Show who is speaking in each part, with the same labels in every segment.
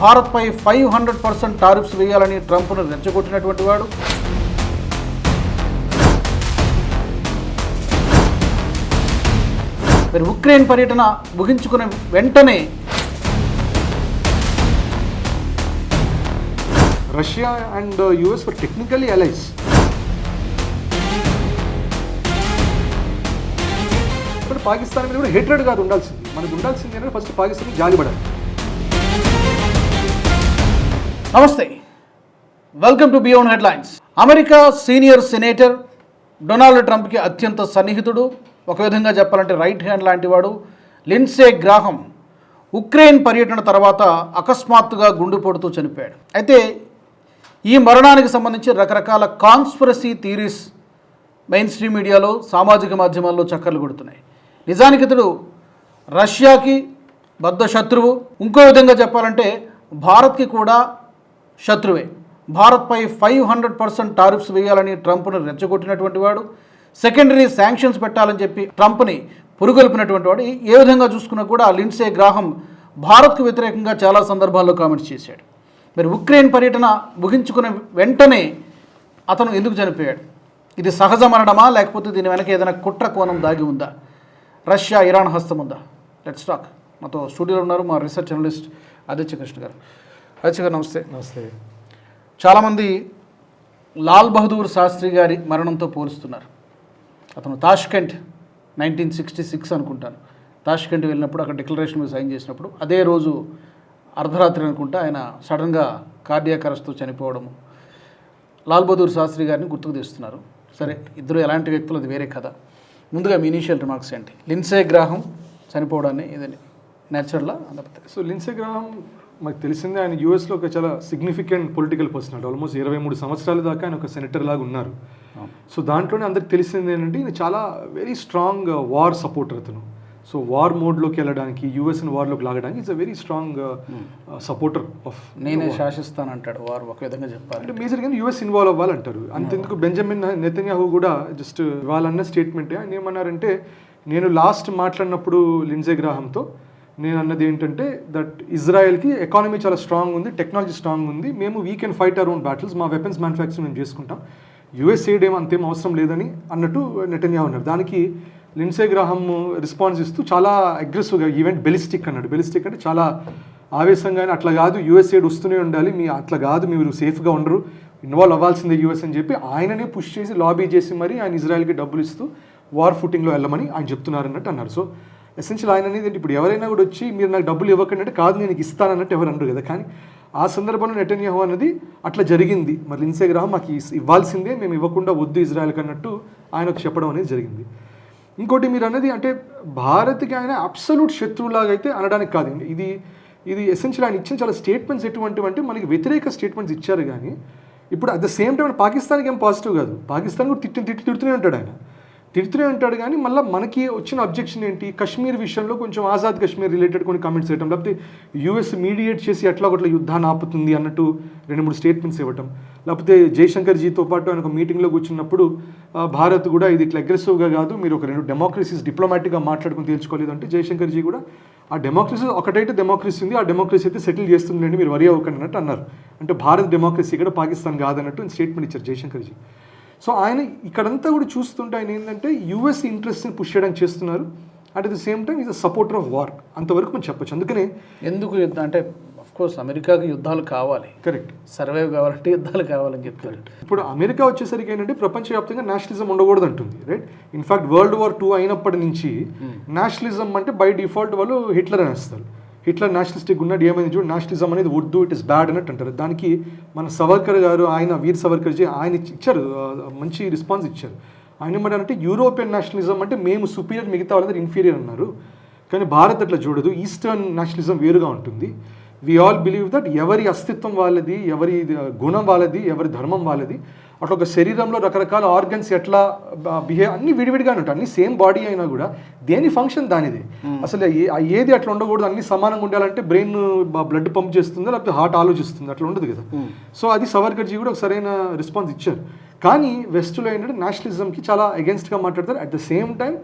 Speaker 1: భారత్పై 500% టారిఫ్స్ వేయాలని ట్రంప్ను రెచ్చగొట్టినటువంటి వాడు. మరి ఉక్రెయిన్ పర్యటన ముగించుకున్న వెంటనే
Speaker 2: Russia and US were technically allies. ఇప్పుడు పాకిస్తాన్ మీద కూడా హేట్రెడ్ కాదు ఉండాల్సింది, మనకు ఉండాల్సింది ఏంటంటే ఫస్ట్ పాకిస్తాన్ జాలిపడాలి.
Speaker 1: నమస్తే, welcome to beyond headlines. America senior senator Donald ట్రంప్కి అత్యంత సన్నిహితుడు, ఒక విధంగా చెప్పాలంటే రైట్ హ్యాండ్ లాంటి వాడు లిండ్సే గ్రాహం ఉక్రెయిన్ పర్యటన తర్వాత అకస్మాత్తుగా గుండెపోటుతో చనిపోయాడు. అయితే ఈ మరణానికి సంబంధించి రకరకాల కాన్స్పిరసీ థియరీస్ మెయిన్ స్ట్రీమ్ మీడియాలో, సామాజిక మాధ్యమాల్లో చక్కర్లు కొడుతున్నాయి. నిజానికి ఇతడు రష్యాకి బద్ధ శత్రువు, ఇంకో విధంగా చెప్పాలంటే భారత్కి కూడా శత్రువే. భారత్పై 500% టారిఫ్స్ వేయాలని ట్రంప్ను రెచ్చగొట్టినటువంటి వాడు, సెకండరీ శాంక్షన్స్ పెట్టాలని చెప్పి ట్రంప్ని పురుగొల్పినటువంటి వాడు. ఏ విధంగా చూసుకున్నా కూడా లిండ్సే గ్రాహం భారత్కు వ్యతిరేకంగా చాలా సందర్భాల్లో కామెంట్స్ చేశాడు. మరి ఉక్రెయిన్ పర్యటన ముగించుకున్న వెంటనే అతను ఎందుకు చనిపోయాడు? ఇది సహజ మరణమా, లేకపోతే దీని వెనక ఏదైనా కుట్ర కోణం దాగి ఉందా? రష్యా ఇరాన్ హస్తం ఉందా? Let's talk. మాతో స్టూడియోలో ఉన్నారు మా రీసెర్చ్ జర్నలిస్ట్ ఆదిత్య కృష్ణ గారు. ఆదిత్య గారు నమస్తే.
Speaker 2: నమస్తే.
Speaker 1: చాలామంది లాల్ బహదూర్ శాస్త్రి గారి మరణంతో పోలుస్తున్నారు. అతను తాష్కెంట్ 1966 అనుకుంటాను, తాష్కెంట్ వెళ్ళినప్పుడు అక్కడ డిక్లరేషన్ మీద సైన్ చేసినప్పుడు అదే రోజు అర్ధరాత్రి అనుకుంటా ఆయన సడన్గా కార్డియాక్ అరెస్ట్తో చనిపోవడము. లాల్ బహదూర్ శాస్త్రి గారిని గుర్తుకు తెస్తున్నారు. సరే, ఇద్దరు ఎలాంటి వ్యక్తులు అది వేరే కథ. ముందుగా మీ ఇనీషియల్ రిమార్క్స్ ఏంటి? లిండ్సే గ్రాహం చనిపోవడాన్ని ఇది నేచురల్లా?
Speaker 2: సో లిండ్సే గ్రాహం మాకు తెలిసిందే, ఆయన యూఎస్లో ఒక చాలా సిగ్నిఫికెంట్ పొలిటికల్ పర్సనాలిటీ. ఆల్మోస్ట్ 23 సంవత్సరాల దాకా ఆయన ఒక సెనేటర్ లాగా ఉన్నారు. సో దాంట్లోనే అందరికి తెలిసింది ఏంటంటే ఈయన చాలా వెరీ స్ట్రాంగ్ వార్ సపోర్టర్ అతను. సో వార్ మోడ్లోకి వెళ్ళడానికి, యూఎస్ని వార్లోకి లాగడానికి it's a very strong supporter of.
Speaker 1: నేనే శాసిస్తానంటాడు వార్, ఒక విధంగా చెప్పాలి
Speaker 2: అంటే మేజర్గా యూఎస్ ఇన్వాల్వ్ అవ్వాలంటారు. అంతెందుకు బెంజమిన్ నెతన్యాహు కూడా జస్ట్ వాళ్ళన్న స్టేట్మెంటే. ఆయన ఏమన్నారంటే, నేను లాస్ట్ మాట్లాడినప్పుడు లిండ్సే గ్రాహంతో నేను అన్నది ఏంటంటే దట్ ఇజ్రాయెల్కి ఎకానమీ చాలా స్ట్రాంగ్ ఉంది, టెక్నాలజీ స్ట్రాంగ్ ఉంది, మేము we can fight our own battles, మా వెపన్స్ మ్యానుఫ్యాక్చరింగ్ మేము చేసుకుంటాం, యుఎస్ ఎయిడ్ అంతేం అవసరం లేదని అన్నట్టు నెతన్యాహు ఉన్నారు. దానికి లిండ్సే గ్రాహం రెస్పాన్స్ ఇస్తూ చాలా అగ్రెసివ్గా ఈవెంట్ బెలిస్టిక్ అన్నాడు. బెలిస్టిక్ అంటే చాలా ఆవేశంగానే, అట్లా కాదు యుఎస్ ఎయిడ్ వస్తూనే ఉండాలి, మీ అట్లా కాదు మీరు సేఫ్గా ఉండరు, ఇన్వాల్వ్ అవ్వాల్సిందే యుఎస్ అని చెప్పి ఆయననే పుష్ చేసి లాబీ చేసి మరి ఆయన ఇజ్రాయెల్కి డబ్బులు ఇస్తూ వార్ ఫుటింగ్లో వెళ్ళమని ఆయన చెప్తున్నారు అన్నట్టు అన్నారు. సో ఎసెన్షియల్ ఆయన అనేది ఇప్పుడు ఎవరైనా కూడా వచ్చి మీరు నాకు డబ్బులు ఇవ్వకండి అంటే కాదు నేను ఇస్తానన్నట్టు ఎవరు అనరు కదా. కానీ ఆ సందర్భంలో నెతన్యాహు అనేది అట్లా జరిగింది, మరి లిండ్సే గ్రాహం మాకు ఇవ్వాల్సిందే, మేము ఇవ్వకుండా వద్దు ఇజ్రాయెల్కి అన్నట్టు ఆయనకు చెప్పడం అనేది జరిగింది. ఇంకోటి మీరు అన్నది అంటే భారత్కి ఆయన అబ్సల్యూట్ శత్రువులాగా అయితే అనడానికి కాదండి. ఇది ఎసెన్షియల్ ఆయన ఇచ్చిన చాలా స్టేట్మెంట్స్ ఎటువంటివి అంటే మనకి వ్యతిరేక స్టేట్మెంట్స్ ఇచ్చారు. కానీ ఇప్పుడు అట్ ద సేమ్ టైం పాకిస్తాన్కి ఏం పాజిటివ్ కాదు, పాకిస్తాన్ కూడా తిడుతూనే ఉంటాడు ఆయన, తిడుతూనే ఉంటాడు. కానీ మళ్ళీ మనకి వచ్చిన అబ్జెక్షన్ ఏంటి, కశ్మీర్ విషయంలో కొంచెం ఆజాద్ కశ్మీర్ రిలేటెడ్ కొన్ని కామెంట్స్ చేయటం, లేకపోతే యూఎస్ మీడియేట్ చేసి ఎట్లా ఒకట్లా యుద్ధాన్ని ఆపుతుంది అన్నట్టు 2-3 స్టేట్మెంట్స్ ఇవ్వటం, లేకపోతే జయశంకర్జీతో పాటు ఆయన ఒక మీటింగ్లో కూర్చున్నప్పుడు భారత్ కూడా ఇది ఇట్లా అగ్రెసివ్గా కాదు, మీరు ఒక 2 డెమోక్రసీస్ డిప్లొమాటిక్గా మాట్లాడుకుని తేల్చుకోలేదు అంటే జయశంకర్జీ కూడా ఆ డెమోక్రసీ ఒకటైతే డెమోక్రసీ ఉంది, ఆ డెమోక్రసీ అయితే సెటిల్ చేస్తుందండి, మీరు వరి అవ్వకండి అన్నట్టు అన్నారు. అంటే భారత్ డెమోక్రసీ కూడా పాకిస్తాన్ కాదన్నట్టు స్టేట్మెంట్ ఇచ్చారు జయశంకర్జీ. సో ఆయన ఇక్కడంతా కూడా చూస్తుంటే ఆయన ఏంటంటే యూఎస్ ఇంట్రెస్ట్ని పుష్ చేయడానికి చేస్తున్నారు, at the same time is a supporter of war, అంతవరకు మనం చెప్పచ్చు. అందుకనే
Speaker 1: ఎందుకు యుద్ధం అంటే అఫ్కోర్స్ అమెరికాకి యుద్ధాలు కావాలి,
Speaker 2: కరెక్ట్,
Speaker 1: సర్వైవ్ కావాలంటే యుద్ధాలు కావాలని చెప్తారు.
Speaker 2: ఇప్పుడు అమెరికా వచ్చేసరికి ఏంటంటే ప్రపంచవ్యాప్తంగా నేషనలిజం ఉండకూడదు అంటుంది, రైట్. ఇన్ఫాక్ట్ వరల్డ్ వార్ 2 అయినప్పటి నుంచి నేషనలిజం అంటే బై డిఫాల్ట్ వాళ్ళు హిట్లర్ అనేస్తారు. హిట్లర్ నేషనలిస్టిక్ ఉన్నాడు, ఏమైంది చూడు నేషనలిజం అనేది వద్దు, ఇట్ ఇస్ బ్యాడ్ అన్నట్టు అంటారు. దానికి మన సవర్కర్ గారు, ఆయన వీర్ సవర్కర్జీ ఆయన ఇచ్చారు, మంచి రెస్పాన్స్ ఇచ్చారు. ఆయన ఏమంటారంటే యూరోపియన్ నేషనలిజం అంటే మేము సుపీరియర్, మిగతా వాళ్ళందరూ ఇన్ఫీరియర్ అన్నారు. కానీ భారత్ అట్లా చూడదు, ఈస్టర్న్ నేషనలిజం వేరుగా ఉంటుంది. వీ ఆల్ బిలీవ్ దట్ ఎవరి అస్తిత్వం వాళ్ళది, ఎవరి గుణం వాళ్ళది, ఎవరి ధర్మం వాళ్ళది. అట్లా ఒక శరీరంలో రకరకాల ఆర్గన్స్ ఎట్లా బిహేవ్ అన్ని విడివిడిగానే ఉంటాయి, అన్ని సేమ్ బాడీ అయినా కూడా దేని ఫంక్షన్ దానిదే. అసలు ఏది అట్లా ఉండకూడదు, అన్ని సమానంగా ఉండాలంటే బ్రెయిన్ బ్లడ్ పంప్ చేస్తుందా లేకపోతే హార్ట్ ఆలోచిస్తుంది, అట్లా ఉండదు కదా. సో అది సవర్కర్జీ కూడా ఒక సరైన రెస్పాన్స్ ఇచ్చారు. కానీ వెస్ట్లో ఏంటంటే నేషనలిజంకి చాలా అగెన్స్ట్గా మాట్లాడతారు. అట్ ద సేమ్ టైం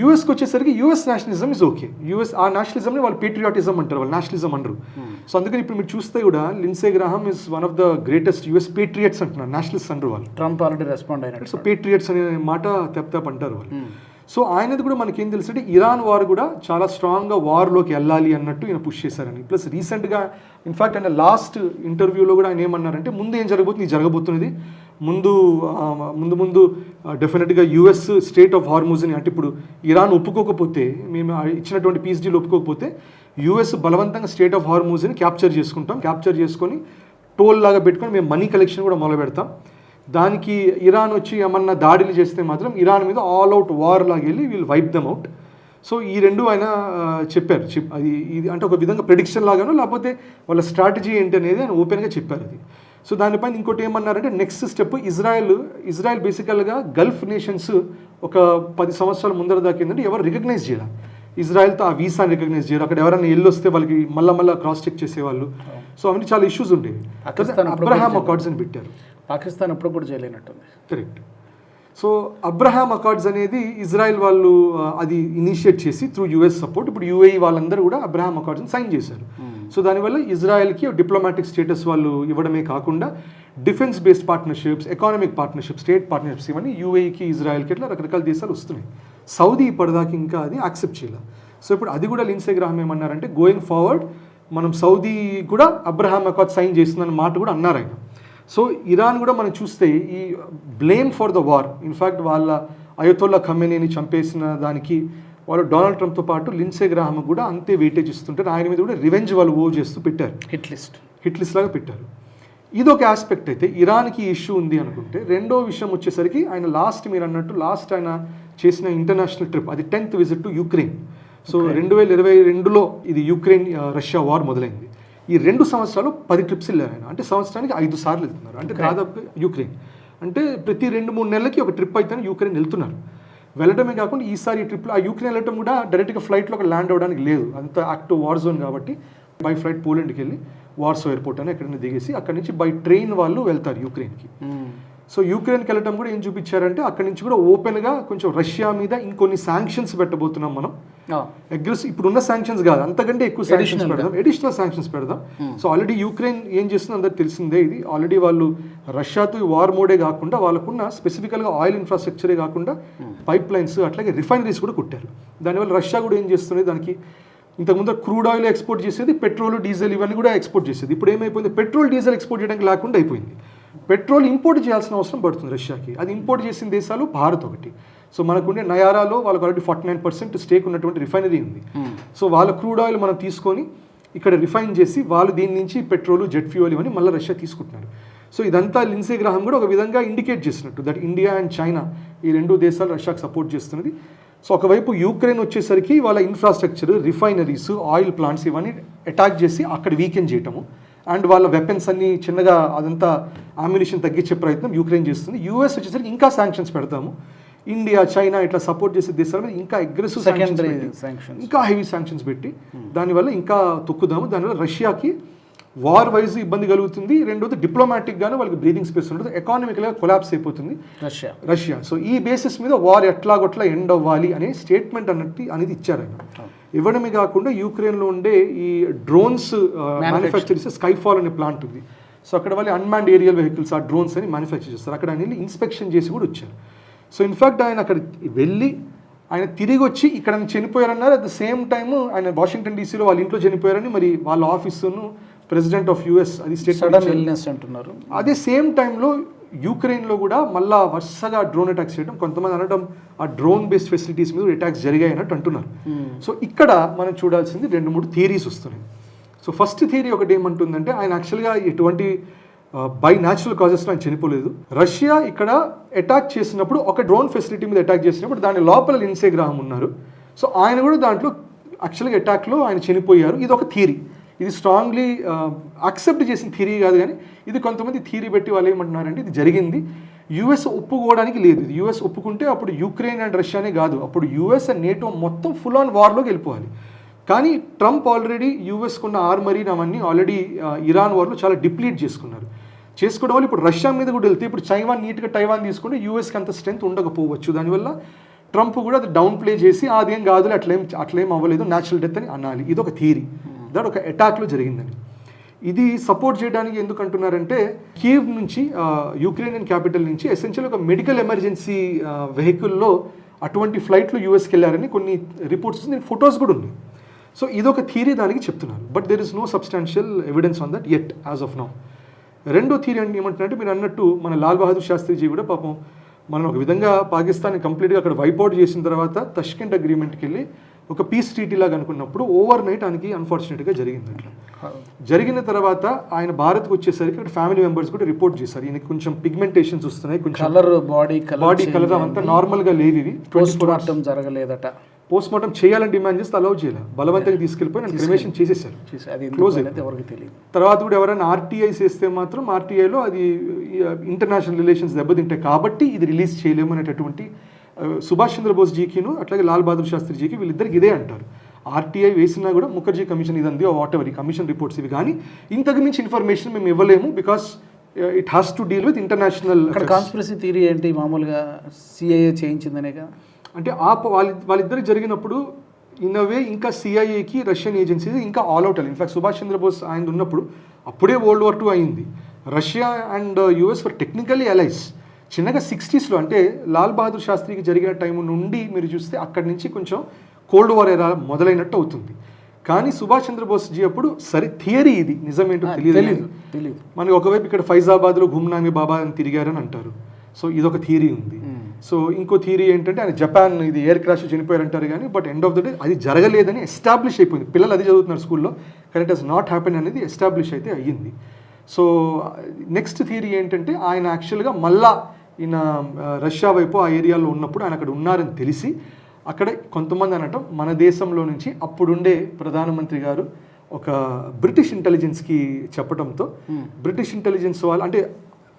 Speaker 2: యూఎస్కి వచ్చేసరికి US nationalism is okay. US ఆ నేషనలిజంని వాళ్ళు పేట్రియాటిజం అంటారు, వాళ్ళు నేషనలిజం అనరు. సో అందుకని ఇప్పుడు మీరు చూస్తే కూడా Lindsay Graham is one of the greatest US Patriots అంటున్నారు, నేషనలిస్ట్ అనరు వాళ్ళు.
Speaker 1: ట్రంప్ ఆల్రెడీ రెస్పాండ్ అయినట్టు.
Speaker 2: సో పేట్రియట్స్ అనే మాట తెప్ అంటారు వాళ్ళు. సో ఆయనది కూడా మనకేం తెలుసు అంటే ఇరాన్ వార్ కూడా చాలా స్ట్రాంగ్గా వార్లోకి వెళ్ళాలి అన్నట్టు ఈయన పుష్ చేశారని. ప్లస్ రీసెంట్గా ఇన్ఫాక్ట్ ఆయన లాస్ట్ ఇంటర్వ్యూలో కూడా ఆయన ఏమన్నారంటే ముందు ఏం జరగబోతుంది, ఇది జరగబోతున్నది ముందు డెఫినెట్గా యూఎస్ స్టేట్ ఆఫ్ హార్మూజ్ని, అంటే ఇప్పుడు ఇరాన్ ఒప్పుకోకపోతే, మేము ఇచ్చినటువంటి పీస్ డీల్ ఒప్పుకోకపోతే యూఎస్ బలవంతంగా స్టేట్ ఆఫ్ హార్మూజ్ని క్యాప్చర్ చేసుకొని టోల్ లాగా పెట్టుకొని మేము మనీ కలెక్షన్ కూడా మొదలు పెడతాం. దానికి ఇరాన్ వచ్చి ఏమన్నా దాడులు చేస్తే మాత్రం ఇరాన్ మీద ఆల్ అవుట్ వార్ లాగా వెళ్ళి వీళ్ళు వైప్ దమ్ అవుట్. సో ఈ రెండు ఆయన చెప్పారు. అది ఇది అంటే ఒక విధంగా ప్రెడిక్షన్ లాగానో లేకపోతే వాళ్ళ స్ట్రాటజీ ఏంటి అనేది ఆయన ఓపెన్గా చెప్పారు అది. సో దానిపైన ఇంకోటి ఏమన్నారంటే నెక్స్ట్ స్టెప్ ఇజ్రాయెల్ బేసికల్గా గల్ఫ్ నేషన్స్ ఒక 10 సంవత్సరాల ముందర దాకా ఏంటంటే ఎవరు రికగ్నైజ్ చేయాలి, ఇజ్రాయెల్తో ఆ వీసాని రికగ్నైజ్ చేయరు, అక్కడ ఎవరైనా వస్తే వాళ్ళకి మళ్ళీ క్రాస్ చెక్ చేసేవాళ్ళు. సో అవన్నీ చాలా ఇష్యూస్ ఉండేవి. అబ్రహాం అకార్డ్స్ అని పెట్టారు.
Speaker 1: పాకిస్తాన్ అప్పుడు కూడా చేయలేనట్టుంది.
Speaker 2: కరెక్ట్. సో అబ్రహాం అకార్డ్స్ అనేది ఇజ్రాయెల్ వాళ్ళు అది ఇనిషియేట్ చేసి త్రూ యూఎస్ సపోర్ట్ ఇప్పుడు యూఏఈ వాళ్ళందరూ కూడా అబ్రహాం అకార్డ్స్ని సైన్ చేశారు. సో దానివల్ల ఇజ్రాయెల్కి డిప్లొమాటిక్ స్టేటస్ వాళ్ళు ఇవ్వడమే కాకుండా defence based partnerships, economic partnerships, state partnerships ఇవన్నీ యూఏఈకి ఇజ్రాయెల్కి ఇట్లా రకరకాల దేశాలు వస్తున్నాయి. సౌదీ ఇప్పటిదాకా ఇంకా అది యాక్సెప్ట్ చేయాలి. సో ఇప్పుడు అది కూడా లిండ్సే గ్రాహం ఏమన్నారంటే గోయింగ్ ఫార్వర్డ్ మనం సౌదీ కూడా అబ్రహాం అకార్డ్ సైన్ చేస్తుందన్న మాట కూడా అన్నారు ఆయన. సో ఇరాన్ కూడా మనం చూస్తే ఈ blame for the war, in fact వాళ్ళ అయతోల్లా ఖమేనీని చంపేసిన దానికి వాళ్ళు డొనాల్డ్ ట్రంప్తో పాటు లిండ్సే గ్రాహం కూడా అంతే వెయిటేజ్ ఇస్తుంటారు. ఆయన మీద కూడా రివెంజ్ వాళ్ళు ఓ చేస్తూ పెట్టారు, హిట్ లిస్ట్ లాగా పెట్టారు. ఇదొక ఆస్పెక్ట్ అయితే ఇరాన్కి ఇష్యూ ఉంది అనుకుంటే, రెండో విషయం వచ్చేసరికి ఆయన మీరు అన్నట్టు లాస్ట్ ఆయన చేసిన ఇంటర్నేషనల్ ట్రిప్, అది 10th visit to Ukraine. So 2022లో ఇది యుక్రెయిన్ రష్యా వార్ మొదలైంది. ఈ 2 సంవత్సరాలు 10 ట్రిప్స్ వెళ్ళారు ఆయన, అంటే సంవత్సరానికి 5 సార్లు వెళ్తున్నారు. అంటే దాదాపుగా యుక్రెయిన్ అంటే ప్రతి 2-3 నెలలకి ఒక ట్రిప్ అయితే యుక్రెయిన్ వెళ్తున్నారు. వెళ్ళడమే కాకుండా ఈసారి ఈ ట్రిప్లో ఆ యూక్రెయిన్ వెళ్ళటం కూడా డైరెక్ట్గా ఫ్లైట్లో ఒక ల్యాండ్ అవ్వడానికి లేదు, అంత యాక్టివ్ వార్ జోన్ కాబట్టి బై ఫ్లైట్ పోలాండ్కి వెళ్ళి వార్సో ఎయిర్పోర్ట్ అని ఎక్కడైనా దిగేసి అక్కడి నుంచి బై ట్రైన్ వాళ్ళు వెళ్తారు యుక్రెయిన్కి. సో యూక్రెయిన్కి వెళ్ళటం కూడా ఏం చూపించారంటే అక్కడి నుంచి కూడా ఓపెన్గా కొంచెం రష్యా మీద ఇంకొన్ని శాంక్షన్స్ పెట్టబోతున్నాం మనం, అగ్రెసివ్ ఇప్పుడున్న శాంక్షన్స్ కాదు అంతకంటే ఎక్కువ శాంక్షన్స్ పెడదాం, అడిషనల్ శాంక్షన్స్ పెడదాం. సో ఆల్రెడీ యూక్రెయిన్ ఏం చేస్తుందో అందరికి తెలిసిందే. ఇది ఆల్రెడీ వాళ్ళు రష్యాతో వార్ మోడే కాకుండా వాళ్ళకున్న స్పెసిఫికల్గా ఆయిల్ ఇన్ఫ్రాస్ట్రక్చరే కాకుండా పైప్ లైన్స్ అట్లాగే రిఫైనరీస్ కూడా కుట్టారు. దానివల్ల రష్యా కూడా ఏం చేస్తుంది, దానికి ఇంతకుముందు క్రూడ్ ఆయిల్ ఎక్స్పోర్ట్ చేసేది, పెట్రోల్ డీజిల్ ఇవన్నీ కూడా ఎక్స్పోర్ట్ చేసేది. ఇప్పుడు ఏమైపోయింది, పెట్రోల్ డీజిల్ ఎక్స్పోర్ట్ చేయడానికి లేకుండా అయిపోయింది. పెట్రోల్ ఇంపోర్ట్ చేయాల్సిన అవసరం పడుతుంది రష్యాకి. అది ఇంపోర్ట్ చేసిన దేశాలు భారత్ ఒకటి. సో మనకుండే నయారాలో వాళ్ళకి ఆల్రెడీ 49% స్టేక్ ఉన్నటువంటి రిఫైనరీ ఉంది. సో వాళ్ళ క్రూడ్ ఆయిల్ మనం తీసుకొని ఇక్కడ రిఫైన్ చేసి వాళ్ళు దీని నుంచి పెట్రోల్, జెట్ ఫ్యూయల్ ఇవన్నీ మళ్ళీ రష్యా తీసుకుంటున్నారు. సో ఇదంతా లిండ్సే గ్రాహం కూడా ఒక విధంగా ఇండికేట్ చేసినట్టు దట్ ఇండియా అండ్ చైనా ఈ 2 దేశాలు రష్యాకి సపోర్ట్ చేస్తున్నది. సో ఒకవైపు యూక్రెయిన్ వచ్చేసరికి వాళ్ళ ఇన్ఫ్రాస్ట్రక్చర్, రిఫైనరీస్, ఆయిల్ ప్లాంట్స్ ఇవన్నీ అటాక్ చేసి అక్కడ వీకెన్ చేయటము, అండ్ వాళ్ళ వెపన్స్ అన్ని చిన్నగా అదంతా ఆమ్యునిషన్ తగ్గించే ప్రయత్నం యూక్రెయిన్ చేస్తుంది. యూఎస్ వచ్చేసరికి ఇంకా శాంక్షన్స్ పెడతాము, ఇండియా, చైనా ఇట్లా సపోర్ట్ చేసే దేశాల మీద ఇంకా అగ్రెసివ్ శాంక్షన్స్, ఇంకా హెవీ శాంక్షన్స్ పెట్టి దానివల్ల ఇంకా తొక్కుదాము. దానివల్ల రష్యాకి వార్ వైజ్ ఇబ్బంది కలుగుతుంది, రెండోది డిప్లొమాటిక్గాను వాళ్ళకి బ్రీదింగ్ స్పేస్ ఉంటుంది, ఎకానమిక్గా కొలాప్స్ అయిపోతుంది రష్యా. సో ఈ బేసిస్ మీద వార్ ఎట్లాగొట్లా ఎండ్ అవ్వాలి అనే స్టేట్మెంట్ అనేది ఇచ్చారు ఆయన. ఇవ్వడమే కాకుండా యూక్రెయిన్లో ఉండే ఈ డ్రోన్స్ మ్యానుఫ్యాక్చర్ చేసే స్కైఫాల్ అనే ప్లాంట్ ఉంది. సో అక్కడ వాళ్ళు అన్మాన్డ్ ఏరియల్ వెహికల్స్ ఆ డ్రోన్స్ అని మ్యానుఫ్యాక్చర్ చేస్తారు. అక్కడ ఆయన ఇన్స్పెక్షన్ చేసి కూడా వచ్చారు. సో ఇన్ఫ్యాక్ట్ ఆయన అక్కడ వెళ్ళి ఆయన తిరిగి వచ్చి ఇక్కడ చనిపోయారన్నారు. అట్ ద సేమ్ టైమ్ ఆయన వాషింగ్టన్ డీసీలో వాళ్ళ ఇంట్లో చనిపోయారని మరి వాళ్ళ ఆఫీసును ప్రెసిడెంట్ ఆఫ్ యుఎస్ అది స్టేట్మెంట్ అంటున్నారు. అదే సేమ్ టైంలో యూక్రెయిన్లో కూడా మళ్ళా వరుసగా డ్రోన్ అటాక్స్ చేయడం, కొంతమంది అనడం ఆ డ్రోన్ బేస్డ్ ఫెసిలిటీస్ మీద అటాక్స్ జరిగాయి అన్నట్టు అంటున్నారు. సో ఇక్కడ మనం చూడాల్సింది 2-3 థియరీస్ వస్తున్నాయి. సో ఫస్ట్ థియరీ ఒకటి ఏమంటుందంటే ఆయన యాక్చువల్గా ఎటువంటి బై న్యాచురల్ కాజెస్లో ఆయన చనిపోలేదు. రష్యా ఇక్కడ అటాక్ చేసినప్పుడు ఒక డ్రోన్ ఫెసిలిటీ మీద అటాక్ చేసినప్పుడు దాని లోపల లిండ్సే గ్రాహం ఉన్నారు. సో ఆయన కూడా దాంట్లో యాక్చువల్గా అటాక్లో ఆయన చనిపోయారు. ఇది ఒక థియరీ, ఇది స్ట్రాంగ్లీ యాక్సెప్ట్ చేసిన థియరీ కాదు, కానీ ఇది కొంతమంది థియరీ పెట్టి వాళ్ళు ఏమంటున్నారంటే ఇది జరిగింది, యూఎస్ ఒప్పుకోవడానికి లేదు. ఇది యూఎస్ ఒప్పుకుంటే అప్పుడు యుక్రెయిన్ అండ్ రష్యానే కాదు, అప్పుడు యూఎస్ అండ్ నేటో మొత్తం ఫుల్ ఆన్ వార్లోకి వెళ్ళిపోవాలి. కానీ ట్రంప్ ఆల్రెడీ యూఎస్కున్న ఆర్మరీని అవన్నీ ఆల్రెడీ ఇరాన్ వార్లో చాలా డిప్లీట్ చేసుకోవడం వల్ల ఇప్పుడు రష్యా మీద కూడా వెళ్తే ఇప్పుడు నీట్గా టైవాన్ తీసుకుంటే యూఎస్కి అంత స్ట్రెంత్ ఉండకపోవచ్చు. దానివల్ల ట్రంప్ కూడా అది డౌన్ ప్లే చేసి అదేం కాదు అట్లేం అవ్వలేదు, న్యాచురల్ డెత్ అని అనాలి. ఇది ఒక థియరీ దట్ ఒక అటాక్లో జరిగిందని. ఇది సపోర్ట్ చేయడానికి ఎందుకు అంటున్నారంటే కీవ్ నుంచి యుక్రెయిన్ క్యాపిటల్ నుంచి ఎసెన్షియల్ ఒక మెడికల్ ఎమర్జెన్సీ వెహికల్లో అటువంటి ఫ్లైట్లు యూఎస్కి వెళ్ళారని కొన్ని రిపోర్ట్స్, ఫొటోస్ కూడా ఉన్నాయి. సో ఇదొక థియరీ దానికి చెప్తున్నారు. But there is no substantial evidence on that yet as of now. రెండో థియరీ అంటే ఏమంటున్నారంటే మీరు అన్నట్టు మన లాల్ బహదూర్ శాస్త్రిజీ కూడా పాపం మనం ఒక విధంగా పాకిస్తాన్ని కంప్లీట్గా అక్కడ వైపౌట్ చేసిన తర్వాత తష్కెంట్ అగ్రిమెంట్కి వెళ్ళి ఒక పీస్ ట్రీటీ లాగా అనుకున్నప్పుడు ఓవర్ నైట్ ఆయనకి అన్ఫార్చునేట్గా జరిగింది. అట్లా జరిగిన తర్వాత ఆయన భారత్కి వచ్చేసరికి అక్కడ ఫ్యామిలీ మెంబర్స్ కూడా రిపోర్ట్ చేశారు ఈయనకి కొంచెం పిగ్మెంటేషన్స్ వస్తున్నాయి, కొంచెం బాడీ కలర్ అంతా నార్మల్గా లేవు, ఇవి
Speaker 1: జరగలేదట.
Speaker 2: పోస్ట్ మార్టం చేయాలని డిమాండ్ చేస్తే అలౌ చేయాలి, బలవంతంగా తీసుకెళ్ళిపోయి నన్ను క్రిమేషన్ చేసేసారు, క్లోజ్ ఎవరికి తెలియదు. తర్వాత కూడా ఎవరైనా ఆర్టీఐ చేస్తే మాత్రం ఆర్టీఐలో అది ఇంటర్నేషనల్ రిలేషన్స్ దెబ్బతింటాయి కాబట్టి ఇది రిలీజ్ చేయలేము అనేటటువంటి సుభాష్ చంద్రబోస్ జీకిను అట్లాగే లాల్ బహదూర్ శాస్త్రి జీకి వీళ్ళిద్దరికి ఇదే అంటారు. ఆర్టీఐ వేసినా కూడా ముఖర్జీ కమిషన్ ఇదంది వాట్ ఎవర్ ఈ కమిషన్ రిపోర్ట్స్ ఇవి కానీ ఇంతకు మించి ఇన్ఫర్మేషన్ మేము ఇవ్వలేము because it has to deal with international.
Speaker 1: Conspiracy theory ఏంటి, మామూలుగా సిఐఏ చేయించిందనే కదా.
Speaker 2: అంటే వాళ్ళిద్దరికి జరిగినప్పుడు ఇన్ అ వే ఇంకా సిఐఏకి రష్యన్ ఏజెన్సీస్ ఇంకా ఆల్ అవుట్ అయ్యింది. ఇన్ఫాక్ట్ సుభాష్ చంద్రబోస్ ఆయన ఉన్నప్పుడు అప్పుడే వరల్డ్ వార్ II అయింది. Russia and US for technically allies. చిన్నగా 60s అంటే లాల్ బహదూర్ శాస్త్రికి జరిగిన టైం నుండి మీరు చూస్తే అక్కడి నుంచి కొంచెం కోల్డ్ వార్ ఎరా మొదలైనట్టు అవుతుంది. కానీ సుభాష్ చంద్రబోస్ జీ అప్పుడు సరే థియరీ ఇది నిజమేంటో తెలియదు. మనకి ఒకవైపు ఇక్కడ ఫైజాబాద్లో గుమ్నామీ బాబా అని తిరిగారని అంటారు, సో ఇదొక థియరీ ఉంది. సో ఇంకో థియరీ ఏంటంటే ఆయన జపాన్ ఇది ఎయిర్ క్రాష్ చనిపోయారంటారు కానీ but end of the day అది జరగలేదని ఎస్టాబ్లిష్ అయిపోయింది. పిల్లలు అది చదువుతున్నారు స్కూల్లో, కానీ ఇట్ హస్ నాట్ హ్యాపెన్ అనేది ఎస్టాబ్లిష్ అయితే అయ్యింది. సో నెక్స్ట్ థియరీ ఏంటంటే ఆయన యాక్చువల్గా మళ్ళా ఈయన రష్యా వైపు ఆ ఏరియాలో ఉన్నప్పుడు ఆయన అక్కడ ఉన్నారని తెలిసి అక్కడ కొంతమంది అనటం మన దేశంలో నుంచి అప్పుడుండే ప్రధానమంత్రి గారు ఒక బ్రిటిష్ ఇంటెలిజెన్స్కి చెప్పడంతో బ్రిటిష్ ఇంటెలిజెన్స్ వాళ్ళు అంటే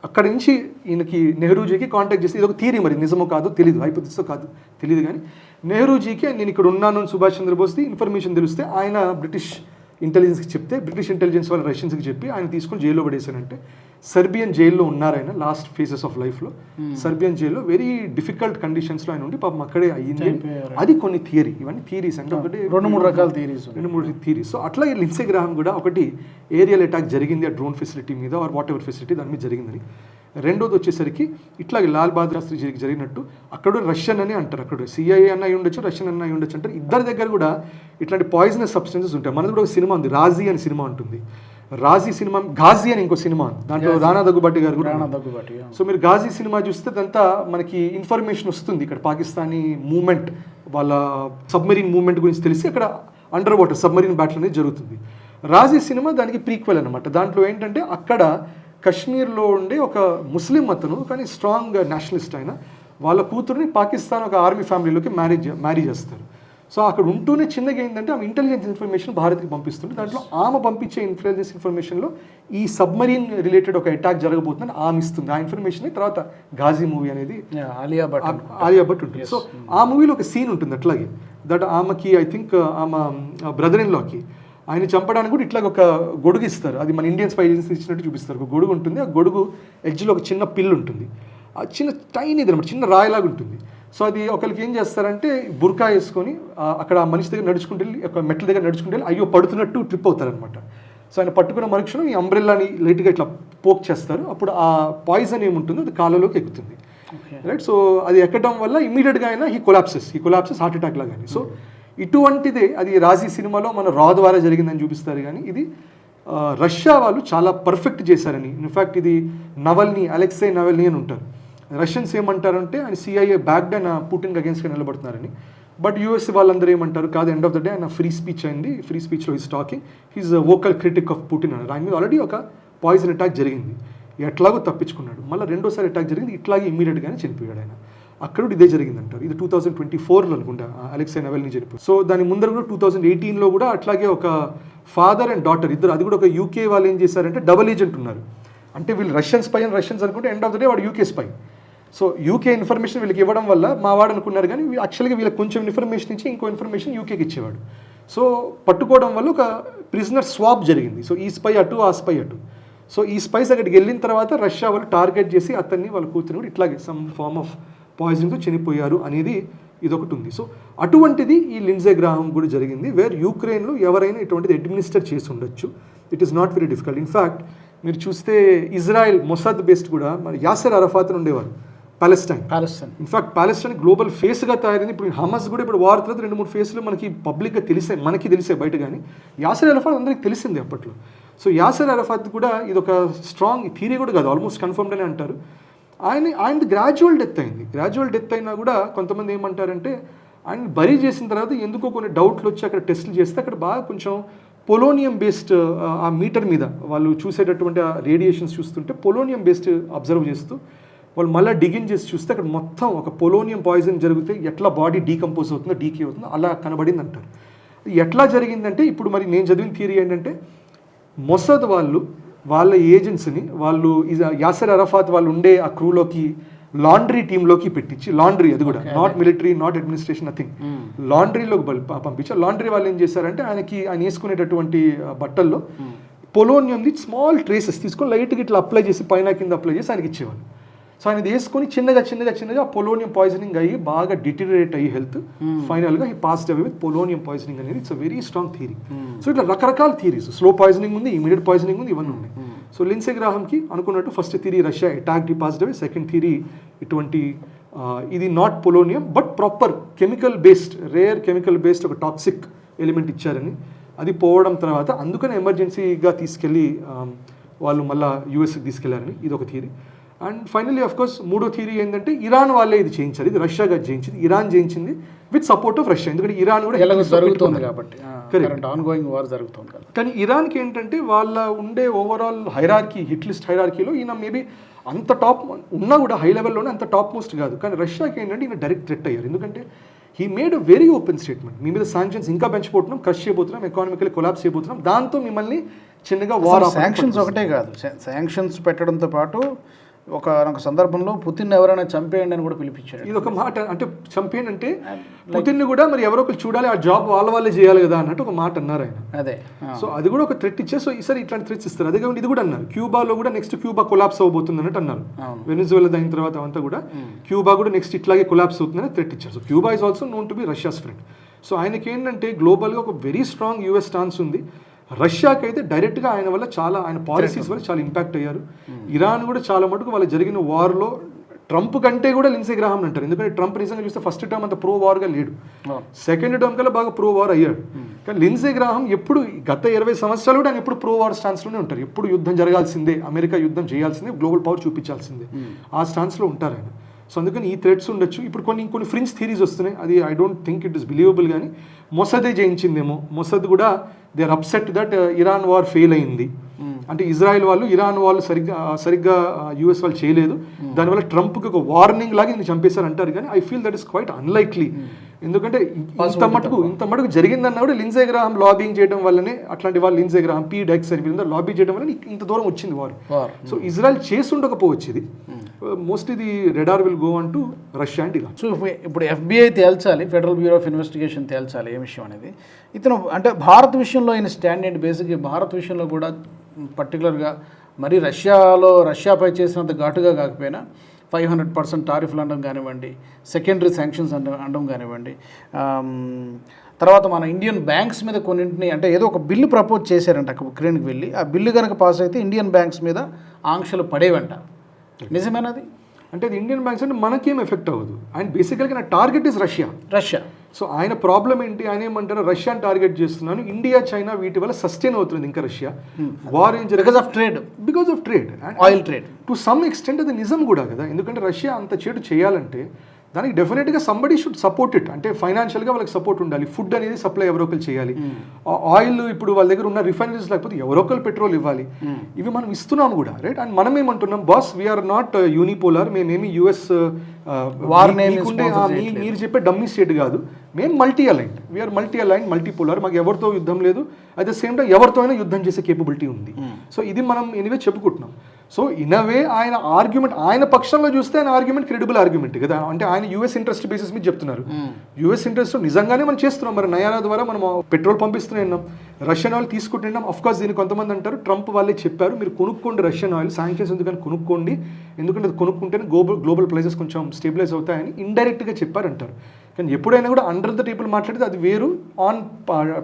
Speaker 2: అక్కడి నుంచి ఈయనకి నెహ్రూజీకి కాంటాక్ట్ చేసి ఇది ఒక థియరీ, మరి నిజమో కాదు తెలియదు, హైపోథెసిస్ కాదు తెలియదు, కానీ నెహ్రూజీకి నేను ఇక్కడ ఉన్నాను సుభాష్ చంద్రబోస్ది ఇన్ఫర్మేషన్ తెలిస్తే ఆయన బ్రిటిష్ ఇంటెలిజెన్స్కి చెప్తే బ్రిటిష్ ఇంటెలిజెన్స్ వాళ్ళు రష్యన్స్కి చెప్పి ఆయన తీసుకొని జైల్లో పడేశారంటే సర్బియన్ జైల్లో ఉన్నారు ఆయన లాస్ట్ ఫేజెస్ ఆఫ్ లైఫ్లో. సర్బియన్ జైల్లో వెరీ డిఫికల్ట్ కండిషన్స్లో ఆయన ఉండి పాపం అక్కడే అయ్యింది. అది కొన్ని థియరీ, ఇవన్నీ థియరీస్ అంటే ఒకటి 2-3 రకాల థియరీస్. సో అట్లాగే లిండ్సే గ్రాహం కూడా ఒకటి ఏరియల్ అటాక్ జరిగింది ఆ డ్రోన్ ఫెసిలిటీ మీద ఆర్ వాట్ ఎవర్ ఫెసిలిటీ దాని మీద జరిగిందని. రెండోది వచ్చేసరికి ఇట్లాగే లాల్ బహదూర్ శాస్త్రికి జరిగినట్టు అక్కడ రష్యన్ అని అంటారు, అక్కడ సిఐఏ అన్న అయి ఉండొచ్చు రష్యన్ అన్న అయి ఉండొచ్చు అంటారు. ఇద్దరి దగ్గర కూడా ఇట్లాంటి పాయిజనస్ సబ్స్టెన్సెస్ ఉంటాయి. మనది కూడా ఒక సినిమా ఉంది, రాజీ అని సినిమా ఉంటుంది. రాజీ సినిమా, ఘాజీ అని ఇంకో సినిమా ఉంది, దాంట్లో రాణా దగ్గుబాటి గారు కూడా. సో మీరు ఘాజీ సినిమా చూస్తే అదంతా మనకి ఇన్ఫర్మేషన్ వస్తుంది ఇక్కడ పాకిస్తానీ మూమెంట్ వాళ్ళ సబ్మెరీన్ మూమెంట్ గురించి తెలిసి అక్కడ అండర్ వాటర్ సబ్మెరీన్ బ్యాటిల్ అనేది జరుగుతుంది. రాజీ సినిమా దానికి ప్రీక్వెల్ అనమాట. దాంట్లో ఏంటంటే అక్కడ కశ్మీర్లో ఉండే ఒక ముస్లిం అతను కానీ స్ట్రాంగ్ నేషనలిస్ట్ అయిన వాళ్ళ కూతురుని పాకిస్తాన్ ఒక ఆర్మీ ఫ్యామిలీలోకి మ్యారీ చేస్తారు. సో అక్కడ ఉంటూనే చిన్నగా ఏంటంటే ఆమె ఇంటెలిజెన్స్ ఇన్ఫర్మేషన్ భారత్కి పంపిస్తుంది. దాంట్లో ఆమె పంపించే ఇంటెలిజెన్స్ ఇన్ఫర్మేషన్లో ఈ సబ్మరీన్ రిలేటెడ్ ఒక అటాక్ జరగబోతుందని ఆమె ఇస్తుంది. ఆ ఇన్ఫర్మేషన్ తర్వాత ఘాజీ మూవీ అనేది ఆలియా భట్ ఉంటుంది. సో ఆ మూవీలో ఒక సీన్ ఉంటుంది అట్లాగే దట్ ఆమెకి ఐ థింక్ ఆమె బ్రదర్ ఇన్ లాకి ఆయన చంపడానికి కూడా ఇట్లా ఒక గొడుగు ఇస్తారు. అది మన ఇండియన్ స్పై ఏజెన్సీ ఇచ్చినట్టు చూపిస్తారు. ఒక గొడుగు ఉంటుంది, ఆ గొడుగు ఎడ్జ్లో ఒక చిన్న పిల్లు ఉంటుంది, ఆ చిన్న టైనీది అనమాట, చిన్న రాయిలాగా ఉంటుంది. సో అది ఒకరికి ఏం చేస్తారంటే బుర్కా వేసుకొని అక్కడ ఆ మనిషి దగ్గర నడుచుకుంటూ వెళ్ళి ఒక మెట్ల దగ్గర నడుచుకుంటూ వెళ్ళి అయ్యో పడుతున్నట్టు ట్రిప్ అవుతారనమాట. సో ఆయన పట్టుకున్న మరుక్షణం ఈ అంబ్రెల్లాని లైట్గా ఇట్లా పోక్ చేస్తారు. అప్పుడు ఆ పాయిజన్ ఏముంటుందో అది కాళ్ళలోకి ఎక్కుతుంది, రైట్. సో అది ఎక్కడం వల్ల ఇమీడియట్గా అయినా హీ కొలాప్సెస్ హార్ట్ అటాక్ లాగానే. సో ఇటువంటిదే అది రాజీ సినిమాలో మన రా ద్వారా జరిగిందని చూపిస్తారు. కానీ ఇది రష్యా వాళ్ళు చాలా పర్ఫెక్ట్ చేశారని. ఇన్ఫ్యాక్ట్ ఇది అలెక్సే నవల్నీ అని ఉంటారు. రష్యన్స్ ఏమంటారంటే ఆయన సిఐఏ బ్యాక్డ్ ఆయన పుటిన్కి అగేన్స్ట్గా నిలబడుతున్నారని. బట్ యూఎస్ వాళ్ళందరూ ఏమంటారు కాదు, ఎండ్ ఆఫ్ ద డే ఆయన ఫ్రీ స్పీచ్ అయింది, ఫ్రీ స్పీచ్లో is talking, he's vocal critic of Putin అన్నారు. ఆయన మీద ఆల్రెడీ ఒక పాయిజన్ అటాక్ జరిగింది, ఎట్లాగో తప్పించుకున్నాడు. మళ్ళీ రెండోసారి అటాక్ జరిగింది, ఇట్లాగే ఇమీడియట్గానే చనిపోయాడు ఆయన. అక్కడ ఇదే జరిగిందంటారు. ఇది 2024లో అనుకుంటా అలెక్సే నవల్నీ చనిపోయి. సో దాని ముందర కూడా 2018లో కూడా అట్లాగే ఒక ఫాదర్ అండ్ డాటర్ ఇద్దరు, అది కూడా ఒక యూకే వాళ్ళు ఏం చేశారంటే డబుల్ ఏజెంట్ ఉన్నారు. అంటే వీళ్ళు రష్యన్ స్పై అని రష్యన్స్ అనుకుంటే ఎండ్ ఆఫ్ ద డే వాడు UK spy. So UK information వీళ్ళకి ఇవ్వడం వల్ల మా వాడు అనుకున్నారు, కానీ యాక్చువల్గా వీళ్ళకి కొంచెం ఇన్ఫర్మేషన్ ఇచ్చి ఇంకో ఇన్ఫర్మేషన్ యూకేకి ఇచ్చేవాడు. సో పట్టుకోవడం వల్ల ఒక ప్రిజనర్ స్వాప్ జరిగింది. సో ఈ స్పై అటు ఆ స్పై అటు. సో ఈ స్పైస్ అక్కడికి వెళ్ళిన తర్వాత రష్యా వాళ్ళు టార్గెట్ చేసి అతన్ని వాళ్ళ కూతురు కూడా ఇట్లాగే సమ్ ఫార్మ్ ఆఫ్ పాయిజన్తో చనిపోయారు అనేది ఇదొకటి ఉంది. సో అటువంటిది ఈ లిండ్జే గ్రాహం కూడా జరిగింది, వేర్ యూక్రెయిన్లో ఎవరైనా ఇటువంటిది అడ్మినిస్టర్ చేసి ఉండొచ్చు. It is not very difficult. In fact మీరు చూస్తే ఇజ్రాయెల్ మొసాద్ బేస్డ్ కూడా మరి యాసర్ అరఫాత్ ఉండేవారు పాలెస్టైన్. ఇన్ఫాక్ట్ పాలెస్టైన్ గ్లోబల్ ఫేస్గా తయారైంది. ఇప్పుడు హమాస్ కూడా ఇప్పుడు వార్ తర్వాత 2-3 ఫేస్లు మనకి పబ్లిక్గా తెలిసే, మనకి తెలిసే బయట, కానీ యాసర్ అరఫాత్ అందరికీ తెలిసింది అప్పట్లో. సో యాసర్ అరఫాత్ కూడా ఇది ఒక స్ట్రాంగ్ థియరీ కూడా కాదు, ఆల్మోస్ట్ కన్ఫర్మ్డ్ అని అంటారు. ఆయనది గ్రాడ్యువల్ డెత్ అయింది. గ్రాడ్యువల్ డెత్ అయినా కూడా కొంతమంది ఏమంటారంటే ఆయన బరీ చేసిన తర్వాత ఎందుకో కొన్ని డౌట్లు వచ్చి అక్కడ టెస్టులు చేస్తే అక్కడ బాగా కొంచెం పొలోనియం బేస్డ్ ఆ మీటర్ మీద వాళ్ళు చూసేటటువంటి ఆ రేడియేషన్స్ చూస్తుంటే పొలోనియం బేస్డ్ అబ్జర్వ్ చేస్తూ వాళ్ళు మళ్ళీ డిగిన్ చేసి చూస్తే అక్కడ మొత్తం ఒక పొలోనియం పాయిజన్ జరిగితే ఎట్లా బాడీ డీకంపోజ్ అవుతుందో, డీకే అవుతుందో అలా కనబడింది అంటారు. ఎట్లా జరిగిందంటే ఇప్పుడు మరి నేను చదివిన థియరీ ఏంటంటే మొసాద్ వాళ్ళ ఏజెంట్స్ని వాళ్ళు యాసర్ అరఫాత్ వాళ్ళు ఉండే ఆ క్రూలోకి లాండ్రీ టీంలోకి పెట్టించి, లాండ్రీ అది కూడా not military, not administration, nothing, లాండ్రీలోకి పంపించారు. లాండ్రీ వాళ్ళు ఏం చేశారంటే ఆయన వేసుకునేటటువంటి బట్టల్లో పొలోనియంది స్మాల్ ట్రేసెస్ తీసుకొని లైట్గా ఇట్లా అప్లై చేసి పైన కింద అప్లై చేసి ఆయనకి ఇచ్చేవాళ్ళు. సో ఆయన వేసుకొని చిన్నగా పొలోనియం పాయిజనింగ్ అయ్యి బాగా డిటీరియరేట్ అయ్యి హెల్త్ ఫైనల్గా ఈ passed away with polonium poisoning అనేది it's a very strong theory. So ఇట్లా రకరకాల థియరీస్, స్లో పాయిజనింగ్ ఉంది, ఇమీడియట్ పాయిజనింగ్ ఉంది, ఇవన్నీ ఉన్నాయి. సో లిండ్సే గ్రాహంకి అనుకున్నట్టు first theory Russia attack the passed away, second theory ఇటువంటి ఇది not polonium but proper chemical based, rare chemical based ఒక టాక్సిక్ ఎలిమెంట్ ఇచ్చారని, అది పోవడం తర్వాత అందుకని ఎమర్జెన్సీగా తీసుకెళ్ళి వాళ్ళు మళ్ళీ యూఎస్కి తీసుకెళ్లారని ఇది ఒక theory. And finally of course మూడో థియరీ ఏంటంటే ఇరాన్ వాళ్ళే ఇది చేయించారు, ఇది రష్యాగా చేయించింది, ఇరాన్ చేయించింది విత్ సపోర్ట్ ఆఫ్ రష్యా, ఎందుకంటే ఇరాన్ కూడా
Speaker 1: జరుగుతుంది కాబట్టి ఆన్గోయింగ్ వార్ జరుగుతుంది.
Speaker 2: కానీ ఇరాన్కి ఏంటంటే వాళ్ళ ఉండే ఓవరాల్ హైరార్కీ, హిట్ లిస్ట్ హైరార్కీలో ఈయన మేబీ అంత టాప్ ఉన్నా కూడా హై లెవెల్లోనే అంత టాప్ మోస్ట్ కాదు. కానీ రష్యాకి ఏంటంటే ఈయన డైరెక్ట్ థ్రెట్ అయ్యారు, ఎందుకంటే he made a very open statement, మీ మీద శాంక్షన్స్ ఇంకా పెంచిపోతున్నాం, క్రష్ చేయబోతున్నాం, ఎకానమికల్ కొలాప్స్ చేయబోతున్నాం, దాంతో మిమ్మల్ని చిన్నగా వార్.
Speaker 1: శాంక్షన్స్ ఒకటే కాదు, శాంక్షన్స్ పెట్టడంతో పాటు ఒక సందర్భంలో పుతిన్ ఎవరైనా చంపేయండి అని కూడా పిలిపించారు.
Speaker 2: ఇది ఒక మాట, అంటే చంపేయండి అంటే పుతిన్ని కూడా మరి ఎవరో ఒకరు చూడాలి, ఆ జాబ్ వాళ్ళే చేయాలి కదా అన్నట్టు ఒక మాట అన్నారు ఆయన.
Speaker 1: అదే
Speaker 2: సో అది కూడా ఒక థ్రెట్ ఇచ్చే. సో ఈసారి ఇట్లాంటి థ్రెట్స్ ఇస్తారు. అదే కాకుండా ఇది కూడా అన్నారు, క్యూబాలో కూడా నెక్స్ట్ క్యూబా కొలాప్స్ అవబోతుంది అన్నట్టు అన్నారు. వెనిజువేలా అయిన తర్వాత అంతా కూడా క్యూబా కూడా నెక్స్ట్ ఇట్లాగే కొలాప్స్ అవుతుందని థ్రెట్ ఇచ్చారు. So Cuba is also known to be Russia's friend. So ఆయనకి ఏంటంటే గ్లోబల్గా ఒక వెరీ స్ట్రాంగ్ యూఎస్ స్టాన్స్ ఉంది. రష్యాకి అయితే డైరెక్ట్గా ఆయన వల్ల చాలా, ఆయన పాలసీస్ వల్ల చాలా ఇంపాక్ట్ అయ్యారు. ఇరాన్ కూడా చాలా మటుకు వాళ్ళ జరిగిన వార్లో ట్రంప్ కంటే కూడా లిండ్సే గ్రాహం అంటారు, ఎందుకంటే ట్రంప్ నిజంగా చూస్తే ఫస్ట్ టర్మ్ అంత ప్రో వార్గా లేడు, సెకండ్ టర్మ్ కల్లా బాగా ప్రో వార్ అయ్యాడు. కానీ లిండ్సే గ్రాహం ఎప్పుడు గత 20 సంవత్సరాలు కూడా ఆయన ఎప్పుడు ప్రో వార్ స్టాన్స్లోనే ఉంటారు, ఎప్పుడు యుద్ధం జరగాల్సిందే, అమెరికా యుద్ధం చేయాల్సిందే, గ్లోబల్ పవర్ చూపించాల్సిందే, ఆ స్టాన్స్లో ఉంటారు ఆయన. సో అందుకని ఈ థ్రెట్స్ ఉండొచ్చు. ఇప్పుడు కొన్ని ఫ్రింజ్ థియరీస్ వస్తున్నాయి, అది I don't think it is believable, కానీ మొసదే జయించిందేమో. మొసద్ కూడా they are upset that Iran war fail అయింది, అంటే ఇజ్రాయెల్ వాళ్ళు ఇరాన్ వాళ్ళు సరిగ్గా యూఎస్ వాళ్ళు చేయలేదు, దానివల్ల ట్రంప్కి ఒక వార్నింగ్ లాగా ఇది చంపేశారు అంటారు. కానీ I feel that is quite unlikely, ఎందుకంటే ఇంత మటుకు జరిగిందన్నా కూడా లిండ్సే గ్రాహం లాబింగ్ చేయడం వల్లనే, అట్లాంటి వాళ్ళు లిండ్సే గ్రాహం PDX అని లాబీ చేయడం వల్ల ఇంత దూరం వచ్చింది వారు. సో ఇజ్రాయెల్ చేసి ఉండకపోవచ్చు, ఇది mostly the radar will go on to Russia and Iran.
Speaker 1: So ఇప్పుడు FBI తేల్చాలి, ఫెడరల్ బ్యూరో ఆఫ్ ఇన్వెస్టిగేషన్ తేల్చాలి ఏ విషయం అనేది. ఇతను అంటే భారత్ విషయంలో ఆయన స్టాండ్ ఏంటి? బేసిక్గా భారత్ విషయంలో కూడా పర్టికులర్గా మరి రష్యాపై చేసినంత ఘాటుగా కాకపోయినా 500% టారిఫ్లు అనడం కానివ్వండి, సెకండరీ శాంక్షన్స్ అనడం కానివ్వండి, తర్వాత మన ఇండియన్ బ్యాంక్స్ మీద కొన్నింటిని, అంటే ఏదో ఒక బిల్లు ప్రపోజ్ చేశారంట ఉక్రెయిన్కి వెళ్ళి, ఆ బిల్లు కనుక పాస్ అయితే ఇండియన్ బ్యాంక్స్ మీద ఆంక్షలు పడేవంట, నిజమేనది?
Speaker 2: అంటే అది ఇండియన్ బ్యాంక్స్ అంటే మనకేం ఎఫెక్ట్ అవ్వదు, అండ్ బేసికల్గా నా టార్గెట్ ఇస్ రష్యా. సో ఆయన ప్రాబ్లం ఏంటి, ఆయన ఏమంటారు, రష్యాని టార్గెట్ చేస్తున్నాను, ఇండియా చైనా వీటి వల్ల సస్టైన్ అవుతుంది ఇంకా రష్యా వార్ ఏం
Speaker 1: because of trade oil trade
Speaker 2: to some extent. అది నిజం కూడా కదా, ఎందుకంటే రష్యా అంత చెడు చేయాలంటే దానికి డెఫినెట్గా సంబడి షుడ్ సపోర్ట్ ఇట్, అంటే ఫైనాన్షియల్గా వాళ్ళకి సపోర్ట్ ఉండాలి, ఫుడ్ అనేది సప్లై ఎవరో ఒకరు చేయాలి, ఆయిల్ ఇప్పుడు వాళ్ళ దగ్గర ఉన్న రిఫైనరీస్ లేకపోతే ఎవరో ఒకరు పెట్రోల్ ఇవ్వాలి, ఇవి మనం ఇస్తున్నాం కూడా, రైట్? అండ్ మనం ఏమంటున్నాం, బాస్ వీఆర్ నాట్ యూనిపోలార్, మేమేమి యూఎస్ మీరు చెప్పే డమ్మీ స్టేట్ కాదు, మేము multi aligned, we are multi aligned, multipolar, మాకు ఎవరితో యుద్ధం లేదు, అట్ ద సేమ్ టైం ఎవరితో అయినా యుద్ధం చేసే కేపబిలిటీ ఉంది. సో ఇది మనం ఎనివే చెప్పుకుంటున్నాం. సో ఇన్ అ వే ఆయన ఆర్గ్యుమెంట్, ఆయన పక్షంలో చూస్తే ఆయన ఆర్గ్యుమెంట్ క్రెడిబుల్ ఆర్గ్యుమెంట్ కదా, అంటే ఆయన యూఎస్ ఇంట్రెస్ట్ బేసిస్ మీద చెప్తున్నారు, యూఎస్ ఇంట్రెస్ట్ నిజంగానే మనం చేస్తున్నాం, మరి నయానా ద్వారా మనం పెట్రోల్ పంపిస్తున్నాం, రష్యన్ ఆయిల్ తీసుకుంటున్నాం. అఫ్కోర్స్ దీన్ని కొంతమంది అంటారు ట్రంప్ వాళ్ళే చెప్పారు, మీరు కొనుక్కోండి రష్యన్ ఆయిల్, శాంక్షన్స్ ఎందుకని కొనుక్కోండి, ఎందుకంటే అది కొనుక్కుంటేనే గ్లోబల్ ప్రైసెస్ కొంచెం స్టేబిలైజ్ అవుతాయని ఇండైరెక్ట్గా చెప్పారంటారు. కానీ ఎప్పుడైనా కూడా అండర్ ద టేబుల్ మాట్లాడేది అది వేరు, ఆన్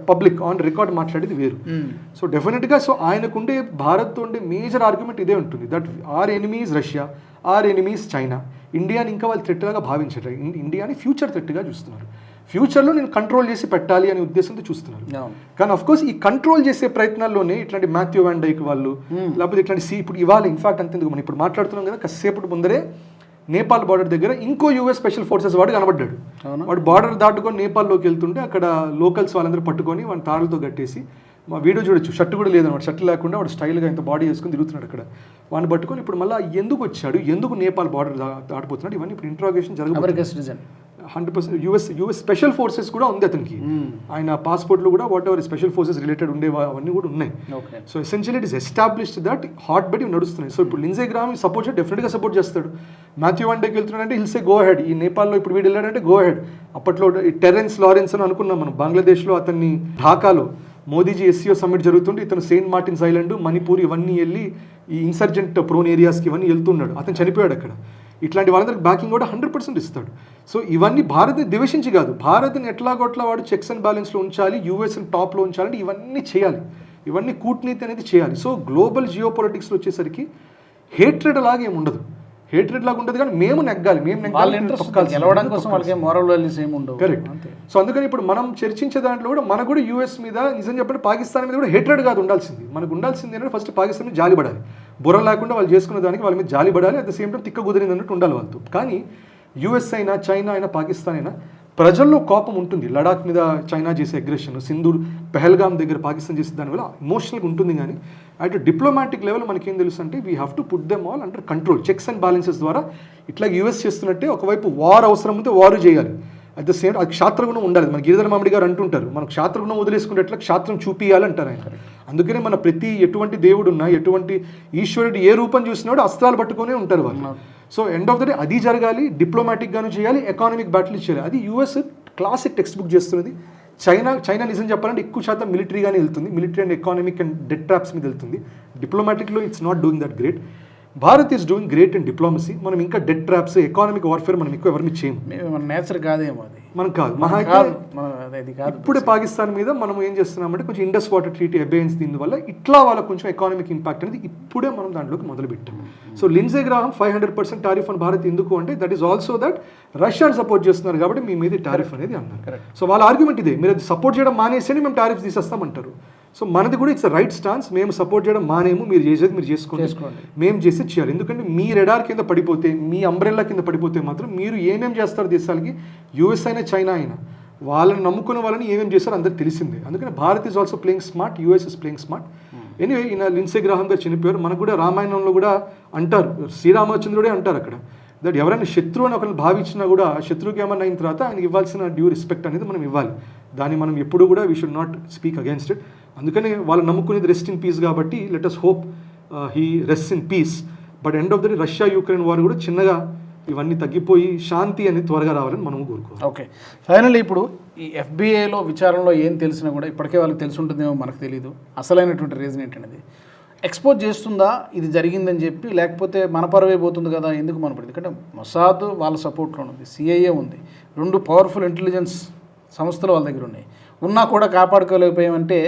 Speaker 2: పబ్లిక్ ఆన్ రికార్డ్ మాట్లాడేది వేరు. సో డెఫినెట్గా సో ఆయనకుండే భారత్తో ఉండే మేజర్ ఆర్గ్యుమెంట్ ఇదే ఉంటుంది, that our enemy is Russia, our enemy is China. ఇండియాని ఇంకా వాళ్ళు థ్రెట్గా భావించట్లేదు, ఇండియాని ఫ్యూచర్ థ్రెట్గా చూస్తున్నారు. ఫ్యూచర్లో నేను కంట్రోల్ చేసి పెట్టాలి అనే ఉద్దేశంతో చూస్తున్నారు. కానీ అఫ్కోర్స్ ఈ కంట్రోల్ చేసే ప్రయత్నాల్లోనే ఇట్లాంటి మాథ్యూ వాన్ డైక్ వాళ్ళు లేకపోతే ఇట్లాంటి ఇప్పుడు ఇవాళ ఇన్ఫాక్ట్ అంతేందుకు మనం ఇప్పుడు మాట్లాడుతున్నాం కదా, కాసేపటి ముందరే నేపాల్ బార్డర్ దగ్గర ఇంకో యూఎస్ స్పెషల్ ఫోర్సెస్ వాడు కనబడ్డాడు. వాడు బార్డర్ దాటుకొని నేపాల్లోకి వెళ్తుంటే అక్కడ లోకల్స్ వాళ్ళందరూ పట్టుకొని వాడిని తాళ్ళతో కట్టేసి, మా వీడియో చూడొచ్చు, షర్ట్ కూడా లేదన్నమాట, షర్ట్ లేకుండా వాడు స్టైల్గా ఇంత బాడీ వేసుకొని తిరుగుతున్నాడు అక్కడ. వాడిని పట్టుకొని ఇప్పుడు మళ్ళీ ఎందుకు వచ్చాడు, ఎందుకు నేపాల్ బార్డర్ దాటిపోతున్నాడు, ఇవన్నీ ఇప్పుడు ఇంట్రాగేషన్ జరగబోతుంది. 100% యూఎస్ స్పెషల్ ఫోర్సెస్ కూడా ఉంది అతనికి, ఆయన పాస్పోర్ట్లో కూడా what ever special forces related ఉండే అవన్నీ కూడా ఉన్నాయి. So essentially it is established that hot bed నడుస్తున్నాయి. సో ఇప్పుడు లిండ్సే గ్రాహం సపోర్ట్ చేసి డెఫినెట్గా సపోర్ట్ చేస్తాడు. మాథ్యూ వాన్ డైక్ వెళ్తున్నాడంటే హిల్సే గో హెడ్, ఈ నేపాల్లో ఇప్పుడు వీడు వెళ్ళాడంటే గో హెడ్. అప్పట్లో టెరెన్స్ లారెన్స్ అని అనుకున్నాం మనం, బంగ్లాదేశ్లో అతన్ని ఢాకాలో మోదీజీ ఎస్సీఓ సమ్మిట్ జరుగుతుంటే ఇతను సెయింట్ మార్టిన్స్ ఐలాండ్, మణిపూర్ ఇవన్నీ వెళ్ళి ఈ ఇన్సర్జెంట్ ప్రోన్ ఏరియాస్కి ఇవన్నీ వెళ్తున్నాడు, అతను చనిపోయాడు అక్కడ. ఇట్లాంటి వాళ్ళందరికి బ్యాకింగ్ కూడా 100% ఇస్తాడు. సో ఇవన్నీ భారత్ని ద్వేషించి కాదు, భారత్ని ఎట్లాగొట్లా వాడు చెక్స్ అండ్ బ్యాలెన్స్లో ఉంచాలి, యూఎస్ని టాప్లో ఉంచాలంటే ఇవన్నీ చేయాలి, ఇవన్నీ కూటనీతి అనేది చేయాలి. సో గ్లోబల్ జియో పొలిటిక్స్లో వచ్చేసరికి హేట్రెడ్ లాగా ఏమి ఉండదు, హేట్రెడ్ లాగా ఉండదు, కానీ మేము నెగ్గాలి, కరెక్ట్. సో అందుకని ఇప్పుడు మనం చర్చించే దాంట్లో కూడా మనకు కూడా యూఎస్ మీద నిజం చెప్పండి పాకిస్తాన్ మీద కూడా హేట్రెడ్ కాదు ఉండాల్సింది. మనకు ఉండాల్సింది ఏంటంటే ఫస్ట్ పాకిస్తాన్ మీద జాలి పడాలి, బుర్ర లేకుండా వాళ్ళు చేసుకునే దానికి వాళ్ళ మీద జాలి పడాలి, అట్ ద సేమ్ టైం తిక్క కుదిరింది అన్నట్టు ఉండాలి వాళ్ళతో. కానీ యూఎస్ అయినా చైనా అయినా పాకిస్తాన్ అయినా ప్రజల్లో కోపం ఉంటుంది. లడాక్ మీద చైనా చేసే అగ్రెషన్, సింధూర్ పెహల్గామ్ దగ్గర పాకిస్తాన్ చేసే దానివల్ల ఎమోషనల్గా ఉంటుంది. కానీ అట్ డిప్లొమాటిక్ లెవెల్ మనకేం తెలుసు అంటే we have to put them all under control, checks and balances ద్వారా. ఇట్లా యూఎస్ చేస్తున్నట్టే ఒకవైపు వార్ అవసరం ఉంటే వారు చేయాలి, అట్ ద సేమ్ అది క్షాత్రగుణం ఉండాలి. మన గిరిధర మామిడి గారు అంటుంటారు, మనం క్షాత్రగుణం వదిలేసుకునేట్లా క్షాత్రం చూపియాలి అంటారు ఆయన. అందుకనే మన ప్రతి ఎటువంటి దేవుడు ఉన్నా, ఎటువంటి ఈశ్వరుడు ఏ రూపం చూసినాడు అస్త్రాలు పట్టుకునే ఉంటారు వాళ్ళు. So end of the day అది జరగాలి, డిప్లొమాటిక్గాను చేయాలి, ఎకానమిక్ బ్యాటిల్ చేయాలి. అది యూఎస్ క్లాసిక్ టెక్స్ట్ బుక్ చేస్తున్నది. చైనా నిజం చెప్పాలంటే ఎక్కువ శాతం మిలిటరీగానే వెళ్తుంది, military and economic and debt traps మీద వెళ్తుంది. డిప్లొమాటిక్లో it's not doing that great. Bharat is doing great in diplomacy. మనం ఇంకా డెట్ ట్రాప్స్, ఎకానమిక్ వార్ఫేర్ మనం ఎక్కువ ఎవరిని చేయము,
Speaker 1: మన నేచర్ కాదేమో అది,
Speaker 2: మనం కాదు. ఇప్పుడే పాకిస్తాన్ మీద మనం ఏం చేస్తున్నామంటే కొంచెం ఇండస్ వాటర్ ట్రీటీ అబేయన్స్ దీనివల్ల ఇట్లా వాళ్ళకి కొంచెం ఎకానమిక్ ఇంపాక్ట్ అనేది ఇప్పుడే మనం దాంట్లోకి మొదలుపెట్టాం. So Lindsey Graham 500% tariff on Bharat ఎందుకు అంటే దట్ ఈస్ ఆల్సో దట్ రష్యాని సపోర్ట్ చేస్తున్నారు కాబట్టి మీ మీద టారిఫ్ అనేది అన్నారు. సో వాళ్ళ ఆర్గ్యుమెంట్ ఇదే, మీరు అది సపోర్ట్ చేయడం మానేసి మేము టారిఫ్ తీసేస్తామంటారు. సో మనది కూడా ఇట్స్ రైట్ స్టాన్స్, మేము సపోర్ట్ చేయడం మానేము, మీరు చేసేది మీరు చేసుకోండి, మేము చేసేది చేయాలి. ఎందుకంటే మీ రెడార్ కింద పడిపోతే, మీ అంబ్రెల్లా కింద పడిపోతే మాత్రం మీరు ఏమేమి చేస్తారు దేశాలకి, యూఎస్ అయినా చైనా అయినా వాళ్ళని నమ్ముకున్న వాళ్ళని ఏమేమి చేస్తారో అందరికి తెలిసిందే. అందుకని Bharat is also playing smart, US is playing smart. Anyway ఈయన లిండ్సే గ్రాహం గారు చనిపోయారు. మనకు కూడా రామాయణంలో కూడా అంటారు, శ్రీరామచంద్రుడే అంటారు అక్కడ, దట్ ఎవరైనా శత్రువు అని ఒకరిని భావించినా కూడా శత్రువుకి ఏమన్నా అయిన తర్వాత ఆయనకి ఇవ్వాల్సిన డ్యూ రెస్పెక్ట్ అనేది మనం ఇవ్వాలి. దాన్ని మనం ఎప్పుడు కూడా we should not speak against it. అందుకని వాళ్ళు నమ్ముకునేది రెస్ట్ ఇన్ పీస్ కాబట్టి let us hope he rest in peace. But end of the day Russia Ukraine war కూడా చిన్నగా ఇవన్నీ తగ్గిపోయి శాంతి అనేది త్వరగా రావాలని మనం కోరుకోవాలి.
Speaker 1: ఓకే, ఫైనల్లీ ఇప్పుడు ఈ ఎఫ్బిఐలో విచారణలో ఏం తెలిసినా కూడా ఇప్పటికే వాళ్ళకి తెలిసి ఉంటుందేమో మనకు తెలియదు. అసలైనటువంటి రీజన్ ఏంటనేది ఎక్స్పోజ్ చేస్తుందా ఇది జరిగిందని చెప్పి, లేకపోతే మన పరువే పోతుంది కదా, ఎందుకు మన పడింది? ఎందుకంటే మొసాద్ వాళ్ళ సపోర్ట్లో ఉంది, సిఐఏ ఉంది, 2 పవర్ఫుల్ ఇంటెలిజెన్స్ సంస్థలు వాళ్ళ దగ్గర ఉన్నాయి. ఉన్నా కూడా కాపాడుకోలేకపోయామంటే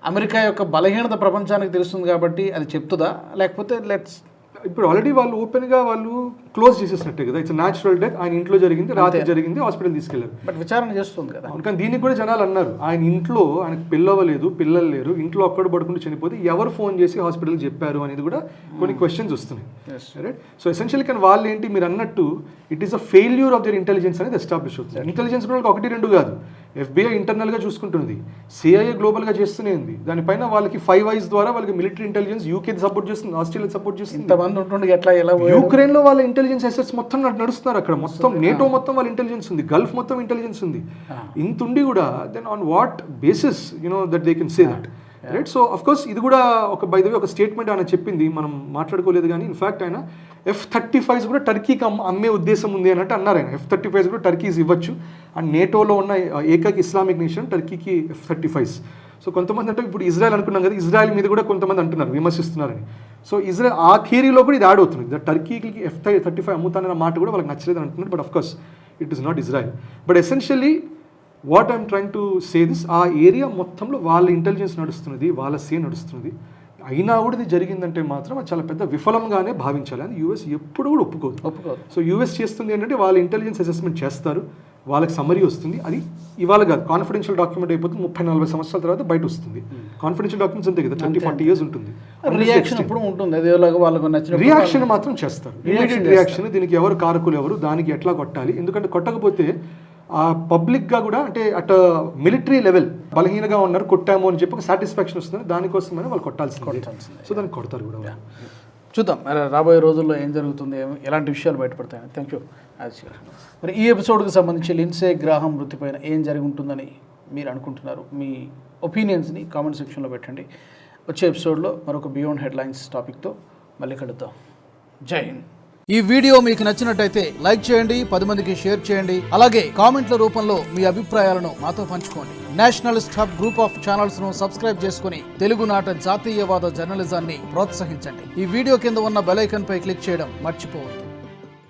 Speaker 1: అమెరికా యొక్క బలహీనత ప్రపంచానికి తెలుస్తుంది కాబట్టి అది చెప్తుందా, లేకపోతే లెట్స్
Speaker 2: ఇప్పుడు ఆల్రెడీ వాళ్ళు ఓపెన్గా వాళ్ళు క్లోజ్ చేసేసినట్టే కదా, ఇట్స్ న్యాచురల్ డెత్, ఆయన ఇంట్లో జరిగింది, రాత్రి జరిగింది, హాస్పిటల్ తీసుకెళ్లారు.
Speaker 1: బట్ విచారణ చేస్తుంది కదా.
Speaker 2: కానీ దీనికి కూడా జనాలు అన్నారు, ఆయన ఇంట్లో ఆయనకు పిల్లవలేదు, పిల్లలు లేరు, ఇంట్లో ఒక్కడు పడుకుంటూ చనిపోతే ఎవరు ఫోన్ చేసి హాస్పిటల్కి చెప్పారు అనేది కూడా కొన్ని క్వశ్చన్స్ వస్తున్నాయి. రైట్. సో ఎసెన్షియల్లీ కానీ వాళ్ళు ఏంటి, మీరు అన్నట్టు it is a failure of their intelligence అనేది ఎస్టాబ్లిష్ అవుతుంది. ఇంటెలిజెన్స్ కూడా 1-2 కాదు, ఎఫ్బిఐ ఇంటర్నల్గా చూసుకుంటుంది, సిఐఏ గ్లోబల్గా చేస్తూనే ఉంది. దానిపైన వాళ్ళకి 5 eyes ద్వారా వాళ్ళకి మిలిటరీ ఇంటెలిజెన్స్ యూకే సపోర్ట్ చేస్తుంది, ఆస్ట్రేలియా సపోర్ట్ చేస్తుంది.
Speaker 1: ఇంతమంది ఉంటుండే ఎట్లా ఎలా
Speaker 2: యూక్రెయిన్లో వాళ్ళ ఇంటెలిజెన్స్ అసెట్స్ మొత్తం నడుస్తున్నారు అక్కడ, మొత్తం నేటో మొత్తం వాళ్ళ ఇంటెలిజెన్స్ ఉంది, గల్ఫ్ మొత్తం ఇంటెలిజెన్స్ ఉంది. ఇంత ఉండి కూడా then on what basis that they can say that. Right. So of course ఇది కూడా ఒక బై ద వే ఒక స్టేట్మెంట్ ఆయన చెప్పింది, మనం మాట్లాడుకోలేదు. కానీ ఇన్ఫ్యాక్ట్ ఆయన F-35s కూడా టర్కీకి అమ్మే ఉద్దేశం ఉంది అన్నట్టు అన్నారు ఆయన. F-35s కూడా టర్కీస్ ఇవ్వచ్చు, అండ్ నేటోలో ఉన్న ఏకైక ఇస్లామిక్ నేషన్ టర్కీకి F-35s. సో కొంతమంది అంటే ఇప్పుడు ఇజ్రాయెల్ అనుకున్నాం కదా, ఇజ్రాయెల్ మీద కూడా కొంతమంది అంటున్నారు, విమర్శిస్తున్నారని. సో ఇజ్రాయెల్ ఆ థియరీలో కూడా ఇది యాడ్ అవుతుంది, టర్కీకి F-35 అమ్ముతానన్న మాట కూడా వాళ్ళకి నచ్చలేదు అంటున్నారు. But of course it is not Israel. But essentially what I'm trying to say this, ఆ ఏరియా మొత్తంలో వాళ్ళ ఇంటెలిజెన్స్ నడుస్తున్నది, వాళ్ళ సే నడుస్తున్నది. అయినా కూడా ఇది జరిగిందంటే మాత్రం అది చాలా పెద్ద విఫలంగానే భావించాలి. అని యూఎస్ ఎప్పుడు కూడా ఒప్పుకోదు. సో యూఎస్ చేస్తుంది ఏంటంటే వాళ్ళ ఇంటెలిజెన్స్ అసెస్మెంట్ చేస్తారు, వాళ్ళకి సమ్మరీ వస్తుంది. అది ఇవాళ కాదు, కాన్ఫిడెన్షియల్ డాక్యుమెంట్ అయిపోతుంది, 30-40 సంవత్సరాల తర్వాత బయట వస్తుంది. కాన్ఫిడెన్షియల్ డాక్యుమెంట్స్ అంతే కదా, 30-40 years ఉంటుంది.
Speaker 1: రియాక్షన్ ఎప్పుడు ఉంటుంది, అదేలాగా వాళ్ళకు నచ్చిన
Speaker 2: రియాక్షన్ మాత్రం చేస్తారు, ఇమీడియట్ రియాక్షన్. దీనికి ఎవరు కారకులు ఎవరు, దానికి ఎట్లా కొట్టాలి, ఎందుకంటే కొట్టకపోతే ఆ పబ్లిక్గా కూడా అంటే అట్ మిలిటరీ లెవెల్ బలహీనగా ఉన్నారు, కొట్టాము అని చెప్పి ఒక సాటిస్ఫాక్షన్ వస్తుంది, దానికోసమని వాళ్ళు కొట్టాల్సింది. సో దాన్ని కొడతారు కూడా.
Speaker 1: చూద్దాం మరి రాబోయే రోజుల్లో ఏం జరుగుతుంది, ఎలాంటి విషయాలు బయటపడతాయని. థ్యాంక్ యూ ఆదిత్య గారు. మరి ఈ ఎపిసోడ్కి సంబంధించి లిండ్సే గ్రాహం మృతిపైన ఏం జరిగి ఉంటుందని మీరు అనుకుంటున్నారు, మీ ఒపీనియన్స్ని కామెంట్ సెక్షన్లో పెట్టండి. వచ్చే ఎపిసోడ్లో మరొక బియాండ్ హెడ్లైన్స్ టాపిక్తో మళ్ళీ కలుద్దాం. జై హింద్. ఈ వీడియో మీకు నచ్చినట్టయితే లైక్ చేయండి, 10 మందికి షేర్ చేయండి. అలాగే కామెంట్ల రూపంలో మీ అభిప్రాయాలను మాతో పంచుకోండి. Nationalist hub group of channels ను సబ్స్క్రైబ్ చేసుకుని తెలుగునాట జాతీయవాద జర్నలిజాన్ని ప్రోత్సహించండి. ఈ వీడియో కింద ఉన్న బెల్ ఐకాన్ పై క్లిక్ చేయడం మర్చిపోవద్దు.